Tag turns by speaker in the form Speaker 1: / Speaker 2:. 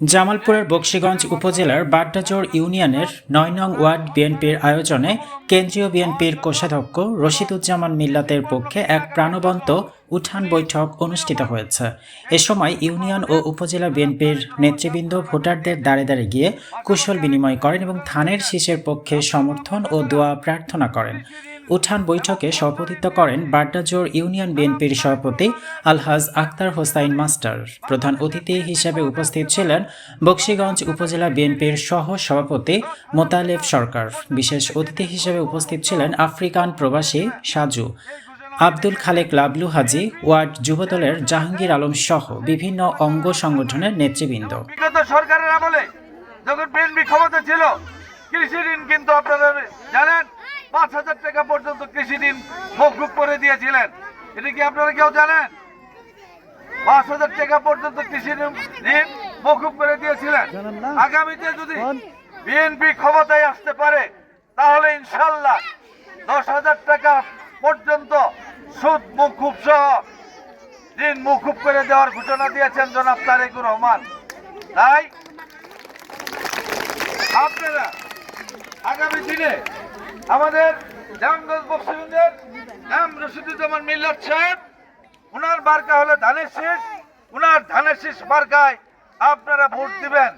Speaker 1: জামালপুরের বকশীগঞ্জ উপজেলার বাড্ডাজোড় ইউনিয়নের ৯ নং ওয়ার্ড বিএনপির আয়োজনে কেন্দ্রীয় বিএনপির কোষাধ্যক্ষ রশিদুজ্জামান মিল্লাতের পক্ষে এক প্রাণবন্ত উঠান বৈঠক অনুষ্ঠিত হয়েছে। এ সময় ইউনিয়ন ও উপজেলা বিএনপির নেতৃবৃন্দ ভোটারদের দ্বারে দ্বারে গিয়ে কুশল বিনিময় করেন এবং ধানের শীষের পক্ষে সমর্থন ও দোয়া প্রার্থনা করেন। উঠান বৈঠকে সভাপতিত্ব করেন বাড্ডাজোড় ইউনিয়ন বিএনপির সভাপতি আলহাজ আক্তার হোসাইন মাস্টার। প্রধান অতিথি হিসেবে উপস্থিত ছিলেন বকশীগঞ্জ উপজেলা বিএনপির সহ সভাপতি মোতালেব সরকার। বিশেষ অতিথি হিসেবে উপস্থিত ছিলেন আফ্রিকান প্রবাসী সাজু, আব্দুল খালেক লাবলু হাজি, ওয়ার্ড যুবদলের জাহাঙ্গীর আলম সহ বিভিন্ন অঙ্গ সংগঠনের নেতৃবৃন্দ।
Speaker 2: বিগত সরকারের আমলে যখন বিএনপি ক্ষমতা ছিল, কৃষি ঋণ কিন্তু আপনারা জানেন ৫,০০০ টাকা পর্যন্ত কৃষি ঋণ মওকুফ করে দিয়েছিলেন। এটা কি আপনারা কেউ জানেন? ৫,০০০ টাকা পর্যন্ত কৃষি ঋণ মওকুফ করে দিয়েছিলেন। আগামীতে যদি বিএনপি ক্ষমতায় আসতে পারে তাহলে ইনশাল্লাহ ১০,০০০ টাকা পর্যন্ত সুদ মওকুফ সহ ঋণ মওকুফ করে দেওয়ার ঘোষণা দিয়েছেন জনাব তারেকুর রহমান। তাই আপনারা আগামী দিনে আমাদের জামগঞ্জ বকশীগঞ্জের নাম রশিদুজ্জামান মিল্লাত সাহেব, ওনার মার্কা হলো ধানের শীষ, ওনার ধানের শীষ মার্কায় আপনারা ভোট দিবেন।